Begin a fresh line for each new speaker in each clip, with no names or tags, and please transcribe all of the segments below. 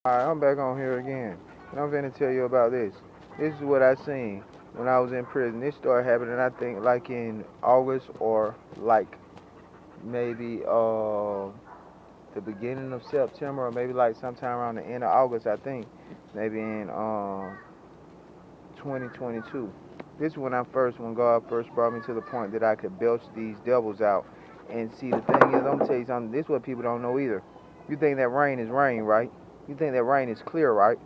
Alright, I'm back on here again, and I'm finna tell you about this. This is what I seen when I was in prison. This started happening, I think, like in August or like maybe the beginning of September, or maybe like sometime around the end of August, I think, maybe in 2022. This is when God first brought me to the point that I could belch these devils out. And see, the thing is, I'm gonna tell you something. This is what people don't know either. You think that rain is rain, right? You think that rain is clear, right?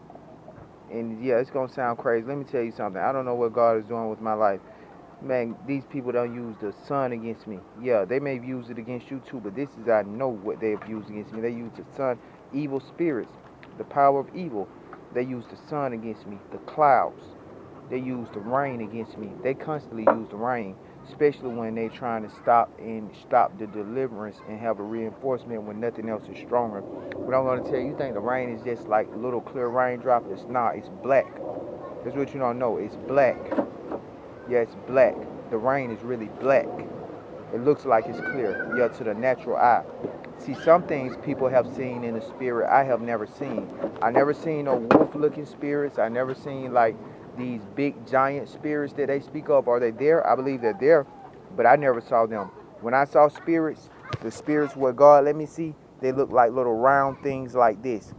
And yeah, it's gonna sound crazy. Let me tell you something. I don't know what God is doing with my life. Man, these people don't use the sun against me. Yeah, they may use it against you too, but this is I know what they've used against me. They use the sun, evil spirits, the power of evil. They use the sun against me, the clouds. They use the rain against me. They constantly use the rain, especially when they're trying to stop the deliverance and have a reinforcement when nothing else is stronger. But I'm gonna tell you, you think the rain is just like a little clear raindrop? It's not. It's black. That's what you don't know. It's black. Yeah, it's black. The rain is really black. It looks like it's clear. Yeah, to the natural eye. See, some things people have seen in the spirit I have never seen. I never seen no wolf-looking spirits. I never seen like these big giant spirits that they speak of. Are they there? I believe they're there, but I never saw them. When I saw spirits, the spirits what God let me see, they look like little round things like this.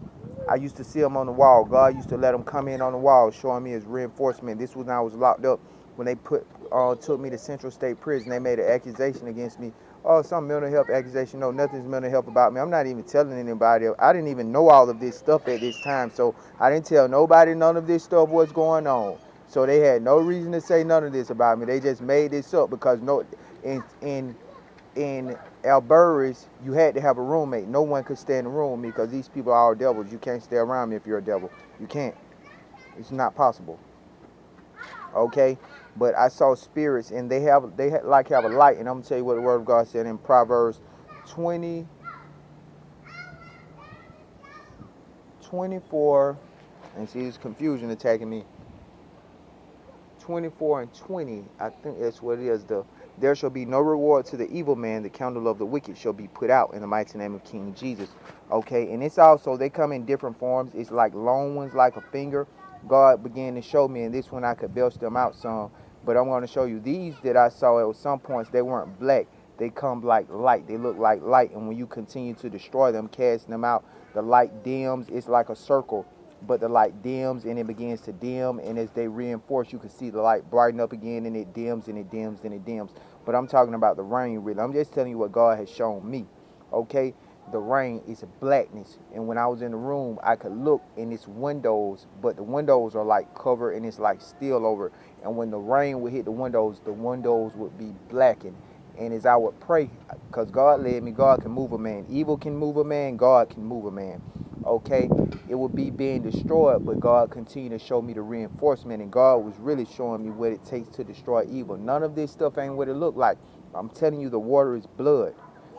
I used to see them on the wall. God used to let them come in on the wall, showing me his reinforcement. This was when I was locked up. When they took me to Central State Prison, they made an accusation against me. Oh, some mental health accusation. No, nothing's mental health about me. I'm not even telling anybody. I didn't even know all of this stuff at this time, so I didn't tell nobody none of this stuff was going on. So they had no reason to say none of this about me. They just made this up because no, in Alburris, you had to have a roommate. No one could stay in the room with me because these people are all devils. You can't stay around me if you're a devil. You can't. It's not possible. Okay, but I saw spirits, and like have a light. And I'm gonna tell you what the Word of God said in Proverbs 20, 24, and see this confusion attacking me. 24 and 20, I think that's what it is. There shall be no reward to the evil man. The candle of the wicked shall be put out in the mighty name of King Jesus. Okay, and it's also, they come in different forms. It's like long ones, like a finger. God began to show me, and this one I could belch them out some. But I'm going to show you these that I saw at some points. They weren't black. They come like light. They look like light. And when you continue to destroy them, casting them out, the light dims. It's like a circle, but the light dims and it begins to dim, and as they reinforce, you can see the light brighten up again, and it dims and it dims and it dims. But I'm talking about the rain, really. I'm just telling you what God has shown me. Okay, the rain is blackness, and when I was in the room, I could look in its windows, but the windows are like covered and it's like steel over, and when the rain would hit the windows would be blackened. And as I would pray, because God led me, God can move a man. Evil can move a man, God can move a man. Okay, it would be being destroyed, but God continued to show me the reinforcement, and God was really showing me what it takes to destroy evil. None of this stuff ain't what it looked like. I'm telling you, the water is blood.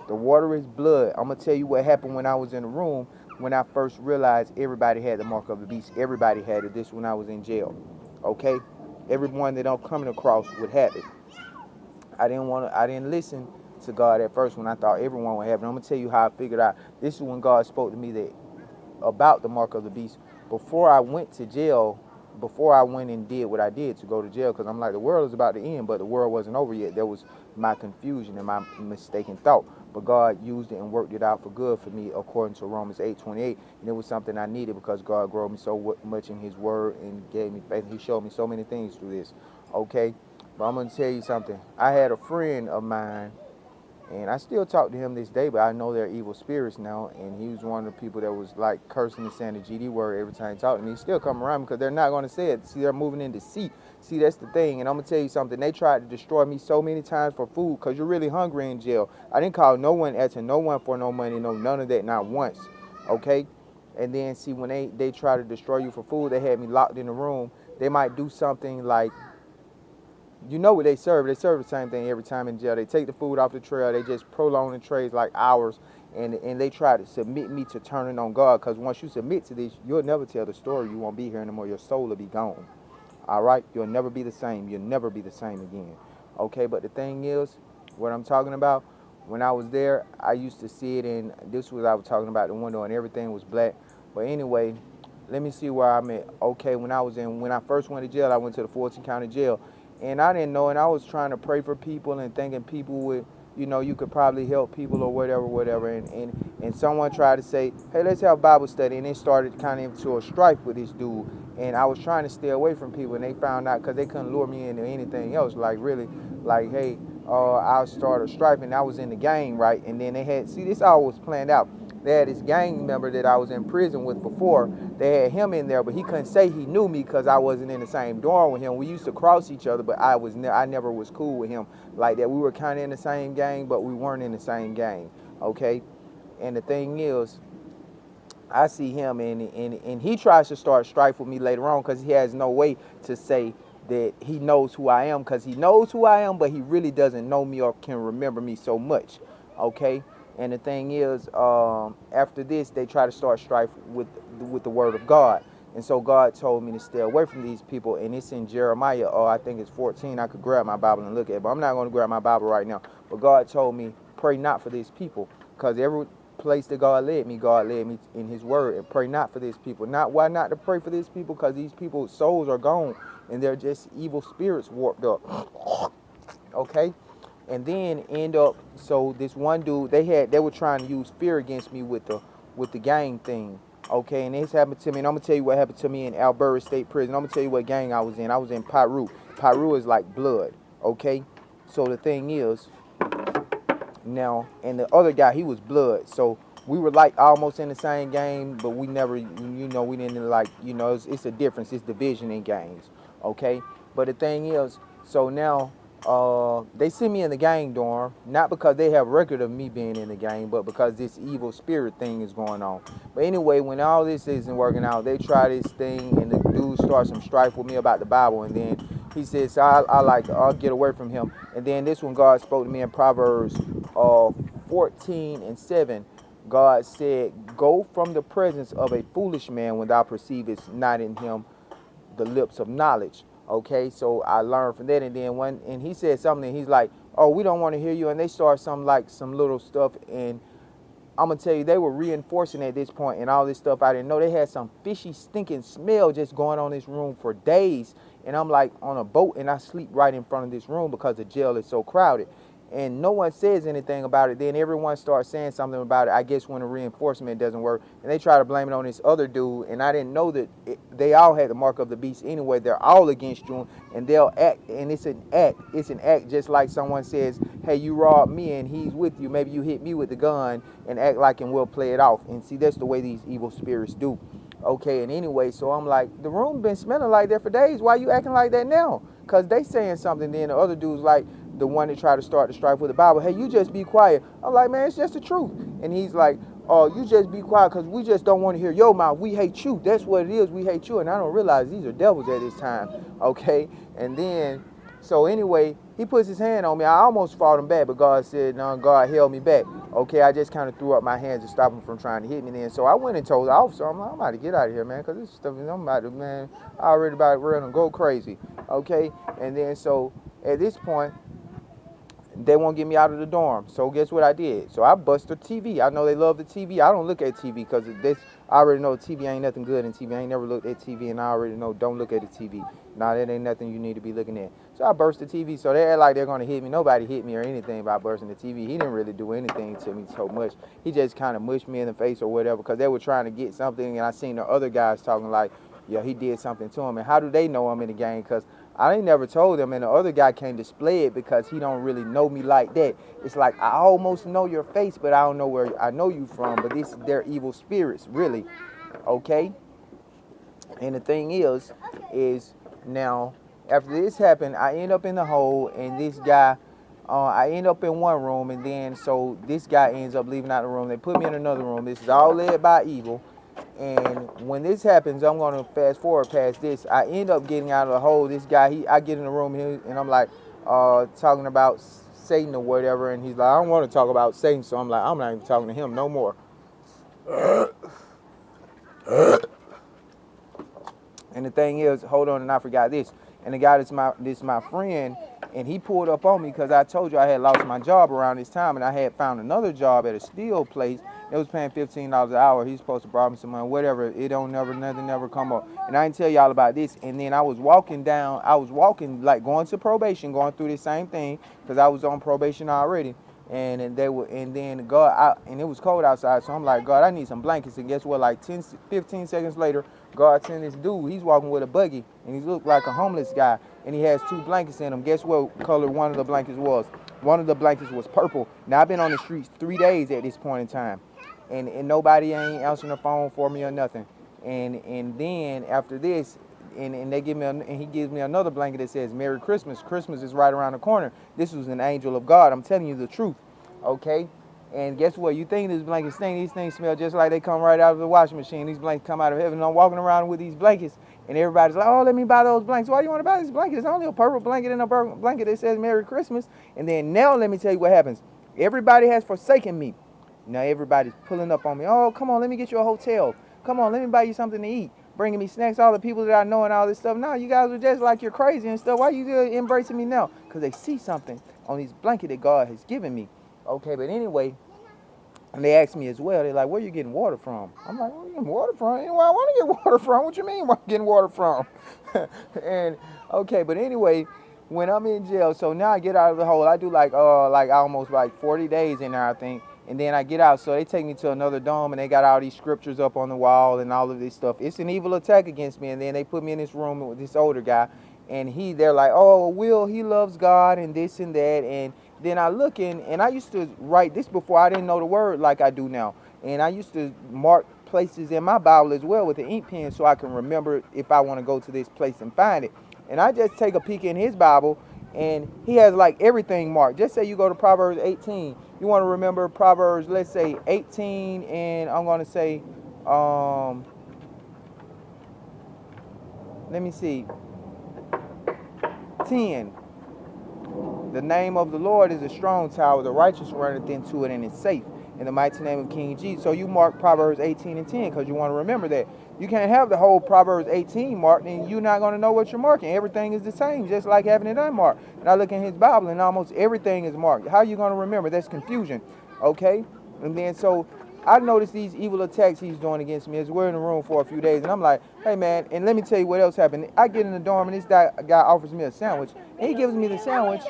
The water is blood. I'm gonna tell you what happened when I was in the room when I first realized everybody had the mark of the beast. Everybody had it. This when I was in jail. Okay, everyone that I'm coming across would have it. I didn't listen to God at first when I thought everyone would have it. I'm gonna tell you how I figured out. This is when God spoke to me that about the mark of the beast before I went to jail, before I went and did what I did to go to jail, because I'm like, the world is about to end, but the world wasn't over yet. There was my confusion and my mistaken thought, but God used it and worked it out for good for me according to Romans 8:28, and it was something I needed because God grew me so much in his word and gave me faith. He showed me so many things through this. Okay, but I'm going to tell you something. I had a friend of mine, and I still talk to him this day, but I know they're evil spirits now. And he was one of the people that was like cursing and saying the GD word every time he talked to me. He still come around because they're not going to say it. See, they're moving in deceit. See, that's the thing. And I'm going to tell you something. They tried to destroy me so many times for food because you're really hungry in jail. I didn't call no one, asking no one for no money, no, none of that, not once. Okay? And then, see, when they try to destroy you for food, they had me locked in the room. They might do something like, you know what they serve. They serve the same thing every time in jail. They take the food off the trail. They just prolong the trays like hours, and they try to submit me to turning on God. Because once you submit to this, you'll never tell the story. You won't be here anymore. Your soul will be gone. All right? You'll never be the same. You'll never be the same again. Okay? But the thing is, what I'm talking about, when I was there, I used to see it in, this was I was talking about the window, and everything was black. But anyway, let me see where I'm at. Okay, when I first went to jail, I went to the Fulton County Jail, and I didn't know, and I was trying to pray for people and thinking people would, you could probably help people or whatever, whatever. And someone tried to say, hey, let's have Bible study, and it started kind of into a strife with this dude. And I was trying to stay away from people, and they found out because they couldn't lure me into anything else. Like really, like hey, I'll start a strife, and I was in the gang, right? And then they had this all was planned out. They had this gang member that I was in prison with before. They had him in there, but he couldn't say he knew me because I wasn't in the same dorm with him. We used to cross each other, but I never was cool with him like that. We were kind of in the same gang, but we weren't in the same gang. Okay, and the thing is, I see him and he tries to start strife with me later on because he has no way to say that he knows who I am because he knows who I am, but he really doesn't know me or can remember me so much. Okay, and the thing is, after this, they try to start strife with the word of God. And so God told me to stay away from these people, and it's in Jeremiah, I think it's 14. I could grab my Bible and look at it, but I'm not going to grab my Bible right now. But God told me, pray not for these people, because every place that God led me in his word, and pray not for these people. Why not to pray for these people? Because these people's souls are gone, and they're just evil spirits warped up. Okay? And then end up, so this one dude, they were trying to use fear against me with the gang thing. Okay, and this happened to me, and I'm gonna tell you what happened to me in Alberta State Prison. I'm gonna tell you what gang I was in. I was in Piru. Piru is like blood. Okay, so the thing is, now, and the other guy, he was blood. So we were like almost in the same game, but we never, we didn't like, it's a difference. It's division in games. Okay, but the thing is, so now they sent me in the gang dorm, not because they have record of me being in the gang, but because this evil spirit thing is going on. But anyway, when all this isn't working out, they try this thing, and the dude starts some strife with me about the Bible, and then he says, so I'll get away from him. And then this one, God spoke to me in Proverbs 14:7. God said, go from the presence of a foolish man when thou perceivest not in him the lips of knowledge. Okay, so I learned from that, and then and he said something, and he's like, oh, we don't want to hear you, and they start some little stuff, and I'm gonna tell you, they were reinforcing at this point and all this stuff. I didn't know they had some fishy, stinking smell just going on in this room for days. And I'm like on a boat, and I sleep right in front of this room because the jail is so crowded. And no one says anything about it. Then everyone starts saying something about it, I guess, when the reinforcement doesn't work. And they try to blame it on this other dude. And I didn't know that they all had the mark of the beast anyway. They're all against you. And they'll act. And it's an act. It's an act just like someone says, hey, you robbed me and he's with you. Maybe you hit me with the gun, and act like and we'll play it off. And see, that's the way these evil spirits do. Okay, and anyway, so I'm like, the room been smelling like that for days. Why you acting like that now? Because they saying something. Then the other dude's like, the one that tried to start the strife with the Bible, hey, you just be quiet. I'm like, man, it's just the truth. And he's like, oh, you just be quiet because we just don't want to hear your mouth. We hate you. That's what it is. We hate you. And I don't realize these are devils at this time. Okay, and then, so anyway, he puts his hand on me. I almost fought him back, but God said, no, God held me back. Okay, I just kind of threw up my hands to stop him from trying to hit me then. So I went and told the officer, I'm like, I'm about to get out of here, man, because this stuff, I'm about to, man, I already about to run and go crazy. Okay, and then so at this point, they won't get me out of the dorm. So guess what I did? So I bust the TV. I know they love the TV. I don't look at TV because this. I already know TV ain't nothing good in TV. I ain't never looked at TV, and I already know don't look at the TV. Nah, that ain't nothing you need to be looking at. So I burst the TV. So they act like they're gonna hit me. Nobody hit me or anything by bursting the TV. He didn't really do anything to me so much. He just kind of mushed me in the face or whatever because they were trying to get something, and I seen the other guys talking like, yeah, he did something to him. And how do they know I'm in the game? Because I ain't never told them, and the other guy can't display it because he don't really know me like that. It's like I almost know your face, but I don't know where I know you from. But they're evil spirits, really. Okay? And the thing is now, after this happened, I end up in the hole, and this guy, I end up in one room, and then so this guy ends up leaving out the room. They put me in another room. This is all led by evil. And when this happens, I'm going to fast forward past this. I end up getting out of the hole. This guy, I get in the room here, and I'm like talking about Satan or whatever. And he's like, I don't want to talk about Satan. So I'm like, I'm not even talking to him no more. And the thing is, hold on, and I forgot this. And the guy this my friend, and he pulled up on me because I told you I had lost my job around this time, and I had found another job at a steel place. They was paying $15 an hour. He's supposed to borrow me some money, whatever. It don't nothing never come up. And I didn't tell y'all about this. And then I was walking like going to probation, going through the same thing because I was on probation already. And then and it was cold outside, so I'm like, God, I need some blankets. And guess what? Like 10, 15 seconds later, God sent this dude. He's walking with a buggy, and he looked like a homeless guy, and he has 2 blankets in him. Guess what color one of the blankets was? One of the blankets was purple. Now I've been on the streets 3 days at this point in time, and nobody ain't answering the phone for me or nothing. And then after this, and they give me and he gives me another blanket that says Merry Christmas. Christmas is right around the corner. This was an angel of God. I'm telling you the truth. Okay? And guess what? You think this blanket stink? These things smell just like they come right out of the washing machine. These blankets come out of heaven. And I'm walking around with these blankets, and everybody's like, oh, let me buy those blankets. Why you want to buy this blanket? It's only a purple blanket and a blanket that says Merry Christmas. And then now let me tell you what happens. Everybody has forsaken me. Now everybody's pulling up on me. Oh, come on, let me get you a hotel. Come on, let me buy you something to eat. Bringing me snacks, all the people that I know and all this stuff. Now you guys are just like you're crazy and stuff. Why you embracing me now? Because they see something on this blanket that God has given me. Okay, but anyway, and they asked me as well, they're like, where you getting water from? I'm like, where you getting water from? Anywhere I want to get water from. What you mean where I'm getting water from? And, okay, but anyway, when I'm in jail, so now I get out of the hole. I do like almost like 40 days in there, I think. And then I get out, so they take me to another dome, and they got all these scriptures up on the wall and all of this stuff. It's an evil attack against me, and then they put me in this room with this older guy, and they're like, oh, Will, he loves God and this and that, and then I look in, and I used to write this before I didn't know the word like I do now, and I used to mark places in my Bible as well with an ink pen so I can remember if I want to go to this place and find it. And I just take a peek in his Bible, and he has like everything marked. Just say you go to Proverbs 18. You want to remember Proverbs, let's say 18, and I'm going to say, let me see, 10. The name of the Lord is a strong tower. The righteous runneth into it and is safe. In the mighty name of King Jesus. So you mark Proverbs 18 and 10 because you want to remember that. You can't have the whole Proverbs 18 marked and you're not going to know what you're marking. Everything is the same, just like having it unmarked. And I look in his Bible and almost everything is marked. How are you going to remember? That's confusion. Okay? And then so I noticed these evil attacks he's doing against me as we're in the room for a few days. And I'm like, hey, man, and let me tell you what else happened. I get in the dorm and this guy offers me a sandwich. And he gives me the sandwich.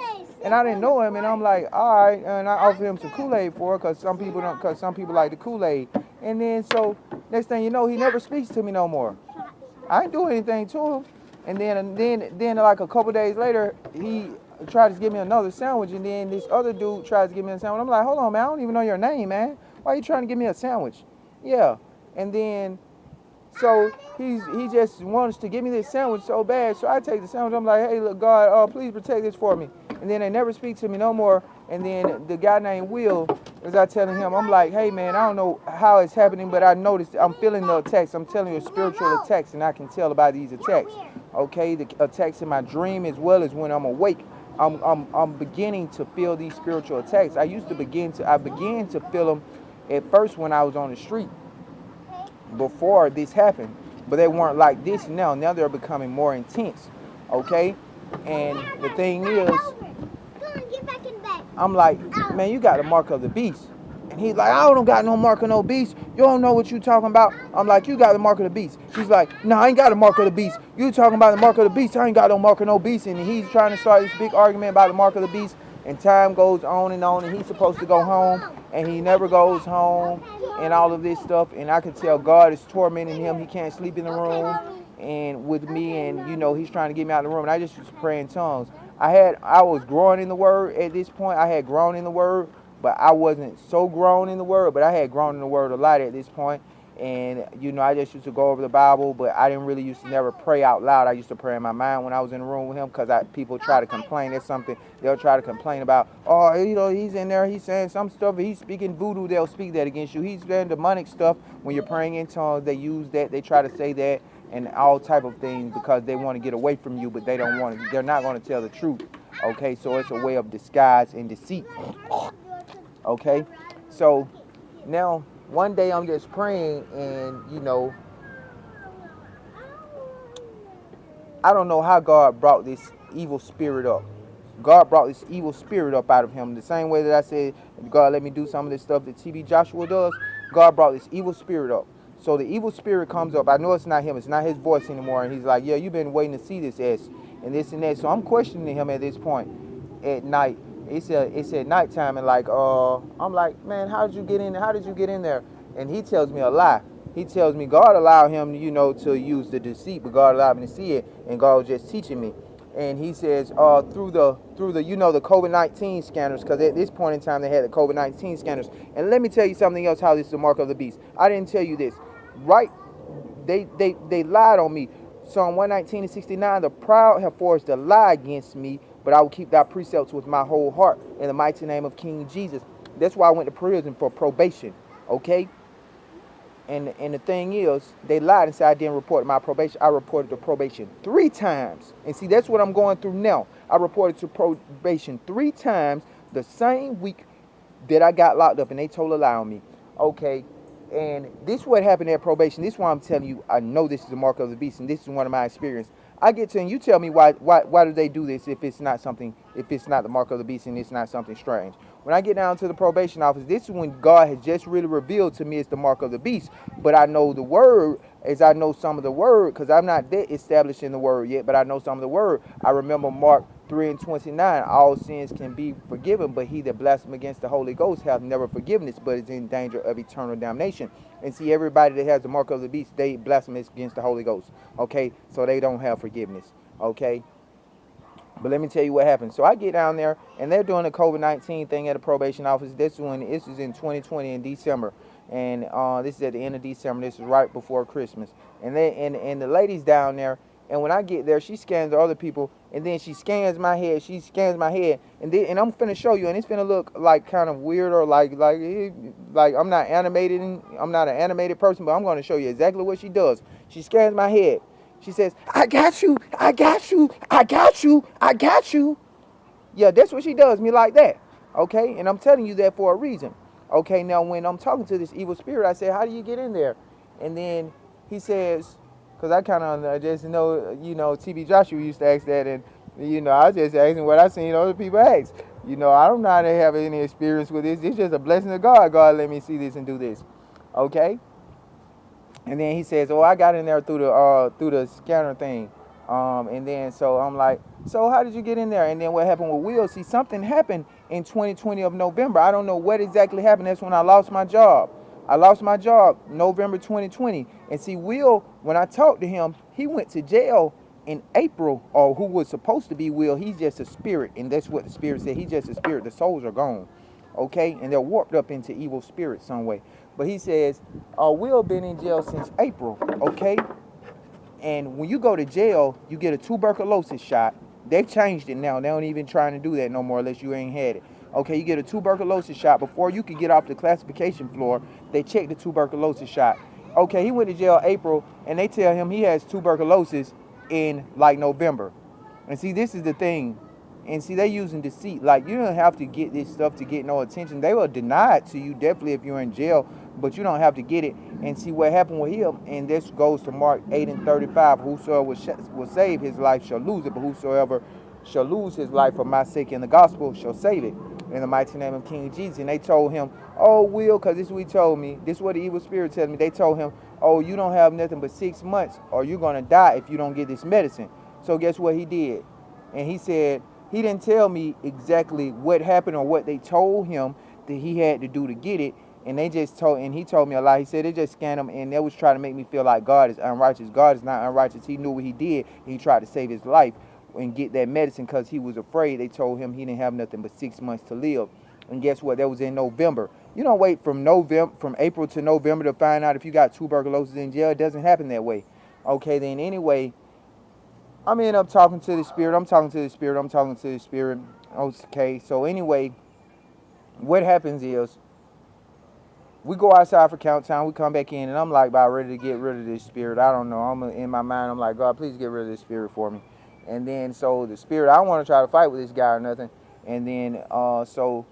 And I didn't know him, and I'm like, all right, and I offer him some Kool-Aid for it, because some people don't, because some people like the Kool-Aid. And then so next thing you know, he never speaks to me no more. I ain't do anything to him. And then like a couple days later, he tried to give me another sandwich, and then this other dude tries to give me a sandwich. I'm like, hold on, man, I don't even know your name, man. Why are you trying to give me a sandwich? Yeah, and then so he just wants to give me this sandwich so bad. So I take the sandwich. I'm like, hey, look, God, please protect this for me. And then they never speak to me no more. And then the guy named Will, as I telling him, I'm like, hey, man, I don't know how it's happening, but I noticed I'm feeling the attacks. I'm telling you, spiritual attacks, and I can tell about these attacks. Okay, the attacks in my dream as well as when I'm awake. I'm beginning to feel these spiritual attacks. I began to feel them at first when I was on the street before this happened, but they weren't like this now. Now they're becoming more intense. Okay, and the thing is, I'm like, man, you got the mark of the beast. And he's like, I don't got no mark of no beast. You don't know what you talking about. I'm like, you got the mark of the beast. He's like, no, I ain't got the mark of the beast. You talking about the mark of the beast. I ain't got no mark of no beast. And he's trying to start this big argument about the mark of the beast. And time goes on, and he's supposed to go home, and he never goes home, and all of this stuff. And I can tell God is tormenting him. He can't sleep in the room and with me, and he's trying to get me out of the room. And I just used to pray in tongues. I was growing in the word at this point. I had grown in the word, but I wasn't so grown in the word, but I had grown in the word a lot at this point. And I just used to go over the Bible, but I didn't really used to never pray out loud. I used to pray in my mind when I was in the room with him, because people try to complain. There's something they'll try to complain about. Oh, he's in there, he's saying some stuff, he's speaking voodoo. They'll speak that against you. He's saying demonic stuff. When you're praying in tongues, they use that. They try to say that and all type of things because they want to get away from you, but they don't want to. They're not going to tell the truth. Okay, so it's a way of disguise and deceit. Okay, so now one day I'm just praying, and I don't know how God brought this evil spirit up. God brought this evil spirit up out of him. The same way that I said, God, let me do some of this stuff that TB Joshua does. God brought this evil spirit up. So the evil spirit comes up. I know it's not him. It's not his voice anymore. And he's like, yeah, you've been waiting to see this S and this and that. So I'm questioning him at this point at night. It's at nighttime, and like I'm like, man, how did you get in there? How did you get in there? And he tells me a lie. He tells me God allowed him, to use the deceit, but God allowed me to see it, and God was just teaching me. And he says, through the the COVID-19 scanners, because at this point in time they had the COVID-19 scanners. And let me tell you something else, how this is the mark of the beast. I didn't tell you this, right? They lied on me. Psalm 119 and 69, the proud have forged a lie against me, but I will keep thy precepts with my whole heart in the mighty name of King Jesus. That's why I went to prison for probation, okay? And the thing is, they lied and said I didn't report my probation. I reported to probation 3 times. And see, that's what I'm going through now. I reported to probation 3 times the same week that I got locked up, and they told a lie on me. Okay, and this is what happened at probation. This is why I'm telling you, I know this is the mark of the beast, and this is one of my experiences. I get to, and you tell me why do they do this if it's not the mark of the beast and it's not something strange. When I get down to the probation office, this is when God has just really revealed to me it's the mark of the beast. But I know the word, as I know some of the word, because I'm not that established in the word yet, but I know some of the word. I remember Mark 3 and 29, all sins can be forgiven, but he that blasphemes against the Holy Ghost hath never forgiveness, but is in danger of eternal damnation. And see, everybody that has the mark of the beast, they blaspheme against the Holy Ghost. Okay, so they don't have forgiveness. Okay, but let me tell you what happened. So I get down there, and they're doing the COVID-19 thing at the probation office. This is in 2020 in December, and this is at the end of December. This is right before Christmas, and the lady's down there. And when I get there, she scans the other people, and then she scans my head. And I'm finna show you, and it's finna look like kind of weird or like I'm not animated. I'm not an animated person, but I'm gonna show you exactly what she does. She scans my head. She says, I got you, I got you, I got you, I got you. Yeah, that's what she does me like that. Okay, and I'm telling you that for a reason. Okay, now when I'm talking to this evil spirit, I say, how do you get in there? And then he says, because I kind of just know, TB Joshua used to ask that, and, I was just asking what I seen other people ask. I don't know how to have any experience with this. It's just a blessing of God. God let me see this and do this. Okay? And then he says, "Oh, I got in there through the scanner thing." And then so I'm like, "So how did you get in there?" And then what happened with Will? See, something happened in 2020 of November. I don't know what exactly happened. That's when I lost my job. I lost my job November 2020. And see, Will, when I talked to him, he went to jail in April, or who was supposed to be Will. He's just a spirit, and that's what the spirit said. He's just a spirit. The souls are gone, okay, and they're warped up into evil spirits some way. But he says, Will been in jail since April, okay? And when you go to jail, you get a tuberculosis shot. They've changed it now. They don't even trying to do that no more unless you ain't had it. Okay, you get a tuberculosis shot. Before you can get off the classification floor, they check the tuberculosis shot. Okay, he went to jail April, and they tell him he has tuberculosis in like November. And see, this is the thing. And see, they using deceit. Like, you don't have to get this stuff to get no attention. They will deny it to you, definitely, if you're in jail, but you don't have to get it. And see what happened with him, and this goes to Mark 8 and 35. Whosoever will save his life shall lose it, but whosoever shall lose his life for my sake in the gospel shall save it. In the mighty name of King Jesus. And they told him, oh, Will, because this is what he told me. This is what the evil spirit told me. They told him, oh, you don't have nothing but 6 months, or you're going to die if you don't get this medicine. So guess what he did? And he said, he didn't tell me exactly what happened or what they told him that he had to do to get it. And they just told, and he told me a lie. He said they just scanned him, and they was trying to make me feel like God is unrighteous. God is not unrighteous. He knew what he did. He tried to save his life and get that medicine because he was afraid. They told him he didn't have nothing but 6 months to live. And guess what? That was in November. You don't wait from April to November to find out if you got tuberculosis in jail. It doesn't happen that way. Okay, then anyway, I'm ending up talking to the spirit. I'm talking to the spirit. Okay, so anyway, what happens is we go outside for count time. We come back in, and I'm like about ready to get rid of this spirit. I don't know. I'm in my mind. I'm like, God, please get rid of this spirit for me. And then so the spirit, I don't want to try to fight with this guy or nothing. And then so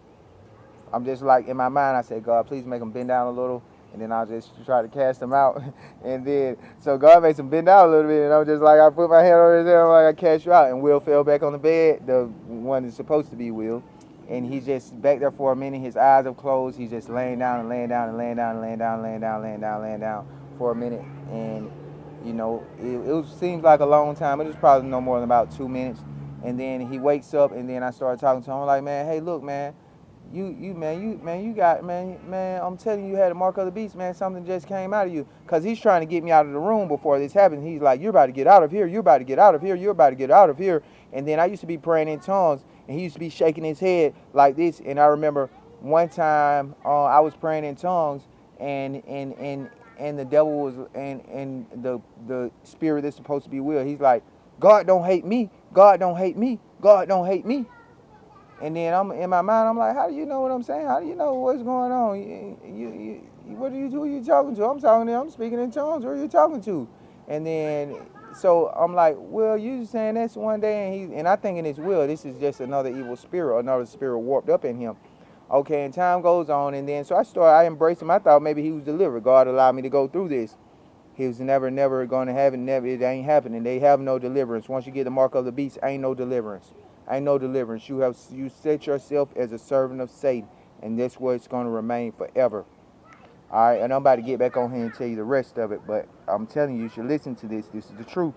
I'm just like in my mind, I said, God, please make him bend down a little. And then I'll just try to cast him out. And then, so God makes him bend down a little bit. And I'm just like, I put my hand over his head. I'm like, I cast you out. And Will fell back on the bed. The one that's supposed to be Will. and he's just back there for a minute. His eyes are closed. He's just laying down and laying down and laying down and laying down, laying down, laying down, laying down for a minute. And it seems like a long time. It was probably no more than about 2 minutes. And then he wakes up, and then I started talking to him. I'm like, man, hey, look, man, you got, man, I'm telling you, you had a mark of the beast, man. Something just came out of you. Cause he's trying to get me out of the room before this happened. He's like, you're about to get out of here. You're about to get out of here. You're about to get out of here. And then I used to be praying in tongues, and he used to be shaking his head like this. And I remember one time I was praying in tongues, and the devil was, and the spirit that's supposed to be Will. He's like, God don't hate me. God don't hate me. God don't hate me. And then I'm in my mind, I'm like, how do you know what I'm saying? How do you know what's going on? Who are you talking to? I'm speaking in tongues. Who are you talking to? And then, so I'm like, well, you just saying this one day, and I thinking it's Will. This is just another evil spirit, another spirit warped up in him. Okay, and time goes on, and then so I embraced him. I thought maybe he was delivered. God allowed me to go through this. He was never going to have it. Never, it ain't happening. They have no deliverance. Once you get the mark of the beast, ain't no deliverance. Ain't no deliverance. You set yourself as a servant of Satan, and that's where it's going to remain forever. All right, and I'm about to get back on here and tell you the rest of it, but I'm telling you, you should listen to this. This is the truth.